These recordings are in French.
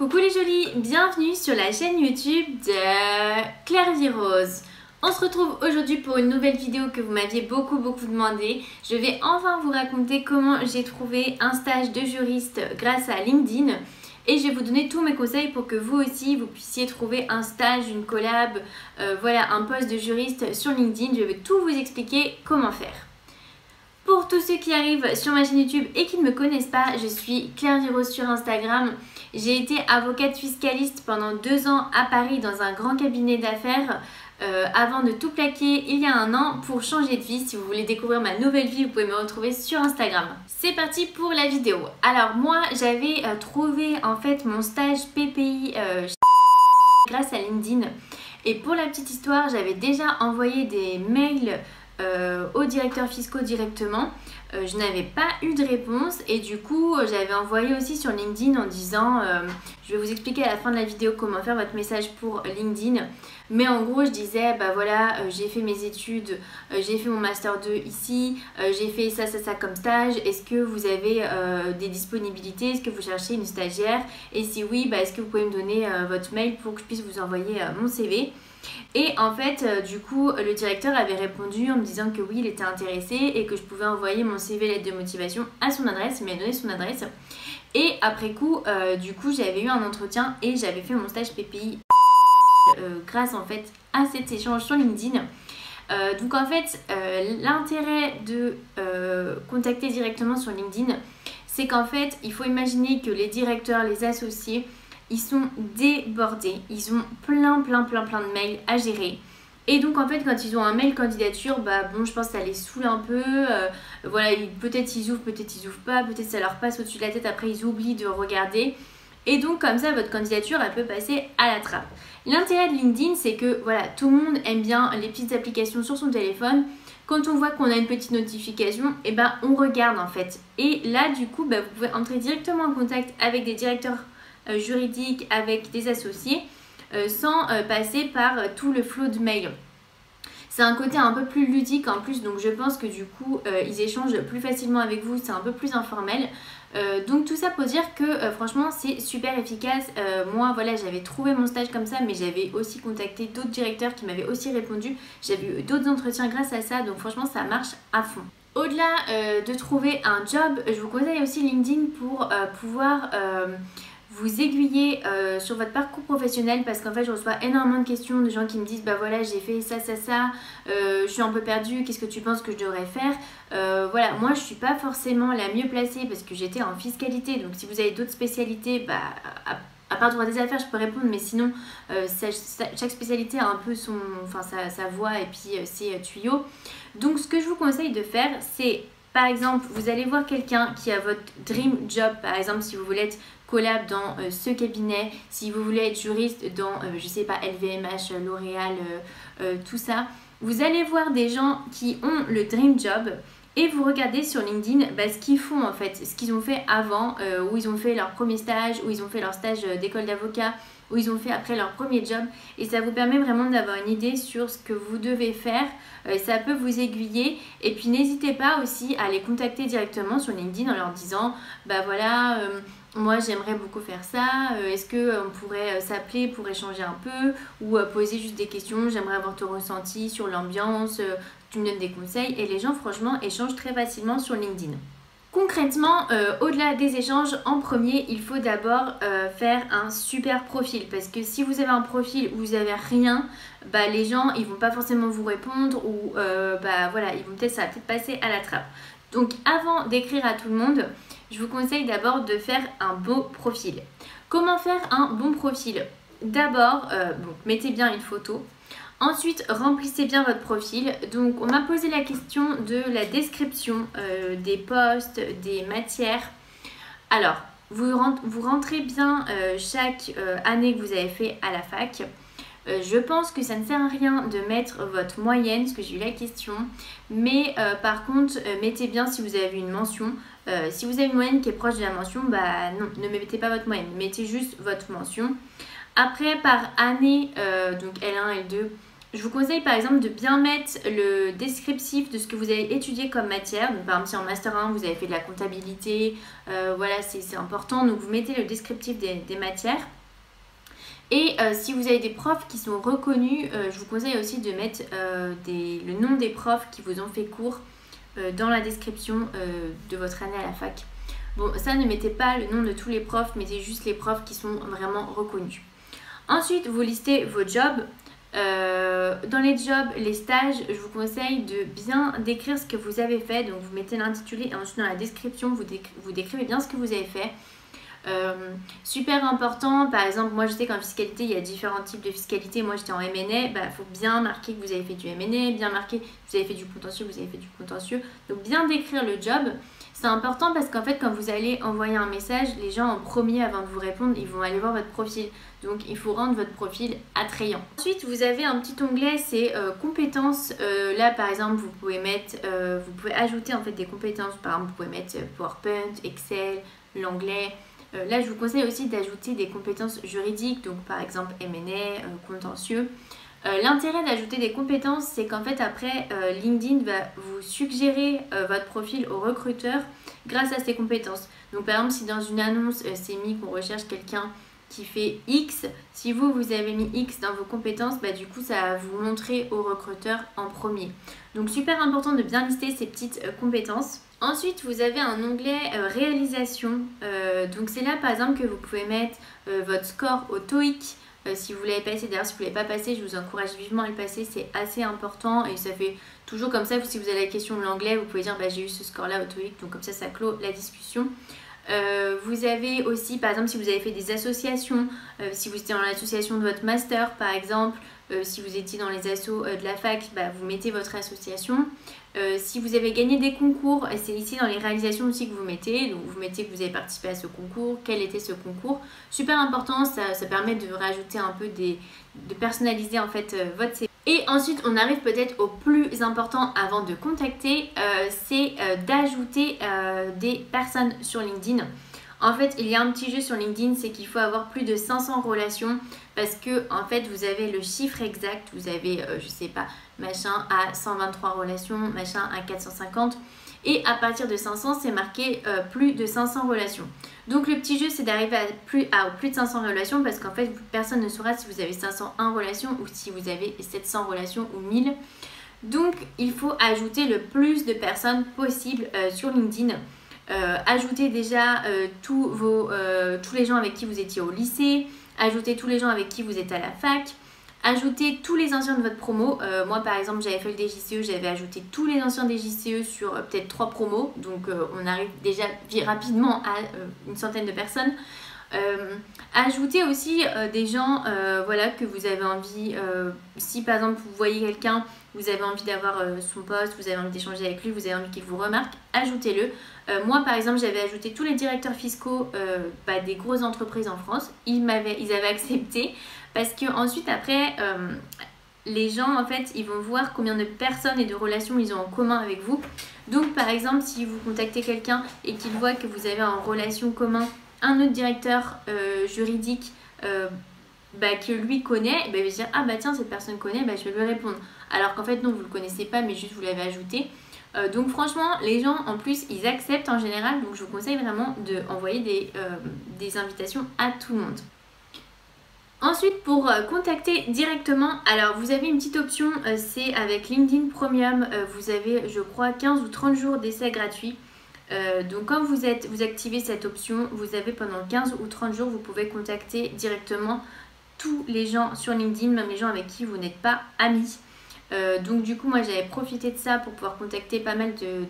Coucou les jolies, bienvenue sur la chaîne YouTube de Claire Vie Rose. On se retrouve aujourd'hui pour une nouvelle vidéo que vous m'aviez beaucoup demandé. Je vais enfin vous raconter comment j'ai trouvé un stage de juriste grâce à LinkedIn. Et je vais vous donner tous mes conseils pour que vous aussi vous puissiez trouver un stage, une collab, voilà, un poste de juriste sur LinkedIn. Je vais tout vous expliquer comment faire. Pour tous ceux qui arrivent sur ma chaîne YouTube et qui ne me connaissent pas, je suis Claire Vie Rose sur Instagram. J'ai été avocate fiscaliste pendant 2 ans à Paris dans un grand cabinet d'affaires avant de tout plaquer il y a 1 an pour changer de vie. Si vous voulez découvrir ma nouvelle vie, vous pouvez me retrouver sur Instagram. C'est parti pour la vidéo. Alors moi, j'avais trouvé en fait mon stage PPI grâce à LinkedIn. Et pour la petite histoire, j'avais déjà envoyé des mails aux directeurs fiscaux directement. Je n'avais pas eu de réponse et du coup j'avais envoyé aussi sur LinkedIn en disant je vais vous expliquer à la fin de la vidéo comment faire votre message pour LinkedIn, mais en gros je disais bah voilà, j'ai fait mes études, j'ai fait mon master 2 ici, j'ai fait ça comme stage, est-ce que vous avez des disponibilités, est-ce que vous cherchez une stagiaire, et si oui, bah, est-ce que vous pouvez me donner votre mail pour que je puisse vous envoyer mon CV. Et en fait, du coup, le directeur avait répondu en me disant que oui, il était intéressé et que je pouvais envoyer mon CV lettre de motivation à son adresse. Il m'a donné son adresse. Et après coup, du coup, j'avais eu un entretien et j'avais fait mon stage PPI grâce en fait à cet échange sur LinkedIn. Donc en fait, l'intérêt de contacter directement sur LinkedIn, c'est qu'en fait, il faut imaginer que les directeurs, les associés, ils sont débordés, ils ont plein de mails à gérer. Et donc en fait quand ils ont un mail candidature, bah bon, je pense que ça les saoule un peu, voilà, peut-être ils ouvrent, peut-être ils ouvrent pas, peut-être ça leur passe au-dessus de la tête, après ils oublient de regarder. Et donc comme ça votre candidature elle peut passer à la trappe. L'intérêt de LinkedIn, c'est que voilà, tout le monde aime bien les petites applications sur son téléphone. Quand on voit qu'on a une petite notification, et ben on regarde en fait. Et là du coup bah, vous pouvez entrer directement en contact avec des directeurs juridique avec des associés sans passer par tout le flot de mails. C'est un côté un peu plus ludique en plus, donc je pense que du coup ils échangent plus facilement avec vous, c'est un peu plus informel. Donc tout ça pour dire que franchement c'est super efficace. Moi voilà, j'avais trouvé mon stage comme ça, mais j'avais aussi contacté d'autres directeurs qui m'avaient aussi répondu. J'avais eu d'autres entretiens grâce à ça, donc franchement ça marche à fond. Au-delà de trouver un job, je vous conseille aussi LinkedIn pour pouvoir vous aiguiller sur votre parcours professionnel, parce qu'en fait je reçois énormément de questions de gens qui me disent bah voilà, j'ai fait ça, je suis un peu perdue, qu'est-ce que tu penses que je devrais faire. Voilà, moi je suis pas forcément la mieux placée parce que j'étais en fiscalité, donc si vous avez d'autres spécialités, bah à part droit des affaires je peux répondre, mais sinon chaque spécialité a un peu sa voix et puis ses tuyaux. Donc ce que je vous conseille de faire, c'est par exemple, vous allez voir quelqu'un qui a votre dream job, par exemple si vous voulez être collab dans ce cabinet, si vous voulez être juriste dans, je sais pas, LVMH, L'Oréal, tout ça. Vous allez voir des gens qui ont le dream job et vous regardez sur LinkedIn bah, ce qu'ils font en fait, ce qu'ils ont fait avant, où ils ont fait leur premier stage, où ils ont fait leur stage d'école d'avocat, où ils ont fait après leur premier job, et ça vous permet vraiment d'avoir une idée sur ce que vous devez faire. Ça peut vous aiguiller, et puis n'hésitez pas aussi à les contacter directement sur LinkedIn en leur disant bah voilà, moi j'aimerais beaucoup faire ça, est-ce qu'on pourrait s'appeler pour échanger un peu, ou poser juste des questions, j'aimerais avoir ton ressenti sur l'ambiance, tu me donnes des conseils. Et les gens franchement échangent très facilement sur LinkedIn. Concrètement, au-delà des échanges, en premier, il faut d'abord faire un super profil, parce que si vous avez un profil où vous n'avez rien, bah, les gens ils vont pas forcément vous répondre, ou bah, voilà, ça va peut-être passer à la trappe. Donc avant d'écrire à tout le monde, je vous conseille d'abord de faire un beau profil. Comment faire un bon profil? D'abord, mettez bien une photo. Ensuite, remplissez bien votre profil. Donc, on m'a posé la question de la description des postes, des matières. Alors, vous rentrez bien chaque année que vous avez fait à la fac. Je pense que ça ne sert à rien de mettre votre moyenne, parce que j'ai eu la question. Mais par contre, mettez bien si vous avez une mention. Si vous avez une moyenne qui est proche de la mention, bah non, ne mettez pas votre moyenne. Mettez juste votre mention. Après, par année, donc L1, L2, Je vous conseille par exemple de bien mettre le descriptif de ce que vous avez étudié comme matière. Donc, par exemple, si en Master 1 vous avez fait de la comptabilité, voilà, c'est important. Donc vous mettez le descriptif des matières. Et si vous avez des profs qui sont reconnus, je vous conseille aussi de mettre le nom des profs qui vous ont fait cours dans la description de votre année à la fac. Bon, ça, ne mettez pas le nom de tous les profs, mettez juste les profs qui sont vraiment reconnus. Ensuite, vous listez vos jobs. Dans les jobs, les stages, je vous conseille de bien décrire ce que vous avez fait. Donc vous mettez l'intitulé et ensuite dans la description, vous décrivez bien ce que vous avez fait. Super important, par exemple, moi je sais qu'en fiscalité il y a différents types de fiscalité. Moi j'étais en M&A, bah, faut bien marquer que vous avez fait du M&A, bien marquer que vous avez fait du contentieux, vous avez fait du contentieux. Donc bien décrire le job. C'est important parce qu'en fait quand vous allez envoyer un message, les gens en premier avant de vous répondre, ils vont aller voir votre profil. Donc il faut rendre votre profil attrayant. Ensuite vous avez un petit onglet, c'est compétences. Là par exemple vous pouvez mettre, vous pouvez ajouter en fait des compétences. Par exemple vous pouvez mettre PowerPoint, Excel, l'anglais. Là je vous conseille aussi d'ajouter des compétences juridiques. Donc par exemple M&A, contentieux. L'intérêt d'ajouter des compétences, c'est qu'en fait après LinkedIn va vous suggérer votre profil au recruteur grâce à ces compétences. Donc par exemple si dans une annonce c'est mis qu'on recherche quelqu'un qui fait X, si vous avez mis X dans vos compétences, bah, du coup ça va vous montrer au recruteur en premier. Donc super important de bien lister ces petites compétences. Ensuite vous avez un onglet réalisation, donc c'est là par exemple que vous pouvez mettre votre score au TOEIC. Si vous l'avez passé, d'ailleurs si vous ne l'avez pas passé, je vous encourage vivement à le passer, c'est assez important et ça fait toujours comme ça, si vous avez la question de l'anglais, vous pouvez dire bah, j'ai eu ce score là au TOEIC, donc comme ça clôt la discussion. Vous avez aussi par exemple si vous avez fait des associations, si vous étiez dans l'association de votre master par exemple, si vous étiez dans les assos de la fac, bah, vous mettez votre association. Si vous avez gagné des concours, c'est ici dans les réalisations aussi que vous mettez. Donc vous mettez que vous avez participé à ce concours, quel était ce concours. Super important, ça permet de rajouter un peu de personnaliser en fait votre CV. Et ensuite on arrive peut-être au plus important avant de contacter, c'est d'ajouter des personnes sur LinkedIn. En fait, il y a un petit jeu sur LinkedIn, c'est qu'il faut avoir plus de 500 relations parce que en fait, vous avez le chiffre exact. Vous avez, je sais pas, machin à 123 relations, machin à 450. Et à partir de 500, c'est marqué plus de 500 relations. Donc le petit jeu, c'est d'arriver à plus de 500 relations parce qu'en fait, personne ne saura si vous avez 501 relations ou si vous avez 700 relations ou 1000. Donc, il faut ajouter le plus de personnes possible sur LinkedIn. Ajoutez déjà tous les gens avec qui vous étiez au lycée, ajoutez tous les gens avec qui vous êtes à la fac, ajoutez tous les anciens de votre promo. Moi par exemple j'avais fait le DJCE, j'avais ajouté tous les anciens DJCE sur peut-être 3 promos, donc on arrive déjà rapidement à une centaine de personnes. Ajoutez aussi des gens voilà, que vous avez envie, si par exemple vous voyez quelqu'un, vous avez envie d'avoir son poste, vous avez envie d'échanger avec lui, vous avez envie qu'il vous remarque, ajoutez-le. Moi par exemple j'avais ajouté tous les directeurs fiscaux des grosses entreprises en France, ils avaient accepté parce que ensuite après les gens en fait ils vont voir combien de personnes et de relations ils ont en commun avec vous. Donc par exemple si vous contactez quelqu'un et qu'il voit que vous avez en relation commun un autre directeur juridique que lui connaît, il va se dire ah bah tiens cette personne connaît, je vais lui répondre. Alors qu'en fait non, vous ne le connaissez pas mais juste vous l'avez ajouté. Donc franchement les gens en plus ils acceptent en général, donc je vous conseille vraiment d'envoyer des invitations à tout le monde. Ensuite pour contacter directement, alors vous avez une petite option, c'est avec LinkedIn Premium, vous avez je crois 15 ou 30 jours d'essai gratuit. Donc quand vous activez cette option, vous avez pendant 15 ou 30 jours, vous pouvez contacter directement tous les gens sur LinkedIn, même les gens avec qui vous n'êtes pas amis. Donc du coup moi j'avais profité de ça pour pouvoir contacter pas mal de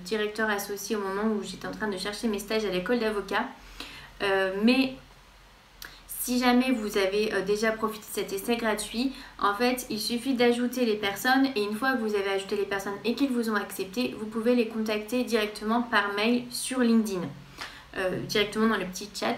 directeurs associés au moment où j'étais en train de chercher mes stages à l'école d'avocat. Mais si jamais vous avez déjà profité de cet essai gratuit, en fait il suffit d'ajouter les personnes et une fois que vous avez ajouté les personnes et qu'ils vous ont accepté, vous pouvez les contacter directement par mail sur LinkedIn, directement dans le petit chat.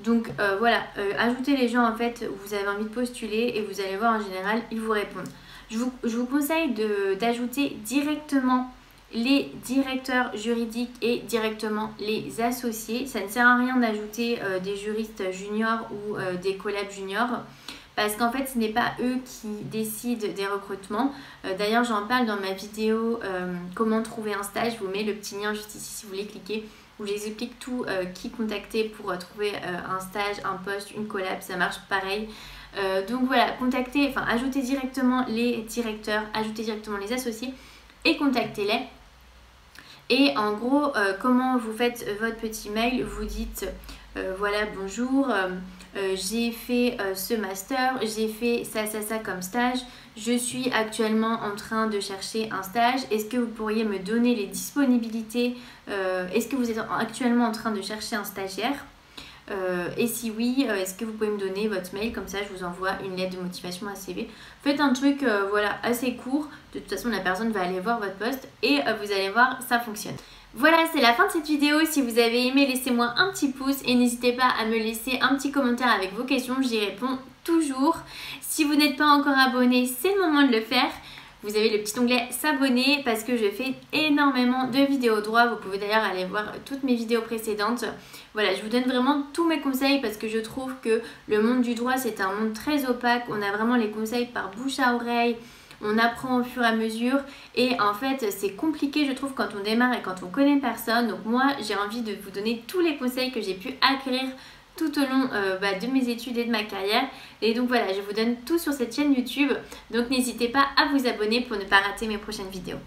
Donc voilà, ajoutez les gens en fait où vous avez envie de postuler et vous allez voir en général ils vous répondent. Je vous conseille d'ajouter directement les directeurs juridiques et directement les associés. Ça ne sert à rien d'ajouter des juristes juniors ou des collabs juniors parce qu'en fait ce n'est pas eux qui décident des recrutements. D'ailleurs j'en parle dans ma vidéo comment trouver un stage, je vous mets le petit lien juste ici si vous voulez cliquer, où j'explique tout, qui contacter pour trouver un stage, un poste, une collab, ça marche pareil. Donc voilà, contactez, enfin ajoutez directement les directeurs, ajoutez directement les associés et contactez-les. Et en gros, comment vous faites votre petit mail, vous dites voilà bonjour, j'ai fait ce master, j'ai fait ça comme stage, je suis actuellement en train de chercher un stage, est-ce que vous pourriez me donner les disponibilités, est-ce que vous êtes actuellement en train de chercher un stagiaire, et si oui, est-ce que vous pouvez me donner votre mail, comme ça je vous envoie une lettre de motivation à CV. Faites un truc voilà, assez court, de toute façon la personne va aller voir votre post et vous allez voir, ça fonctionne. Voilà, c'est la fin de cette vidéo. Si vous avez aimé, laissez-moi un petit pouce et n'hésitez pas à me laisser un petit commentaire avec vos questions, j'y réponds toujours. Si vous n'êtes pas encore abonné, c'est le moment de le faire. Vous avez le petit onglet s'abonner parce que je fais énormément de vidéos droit. Vous pouvez d'ailleurs aller voir toutes mes vidéos précédentes. Voilà, je vous donne vraiment tous mes conseils parce que je trouve que le monde du droit c'est un monde très opaque. On a vraiment les conseils par bouche à oreille. On apprend au fur et à mesure et en fait c'est compliqué je trouve quand on démarre et quand on connaît personne. Donc moi j'ai envie de vous donner tous les conseils que j'ai pu acquérir tout au long de mes études et de ma carrière. Et donc voilà, je vous donne tout sur cette chaîne YouTube. Donc n'hésitez pas à vous abonner pour ne pas rater mes prochaines vidéos.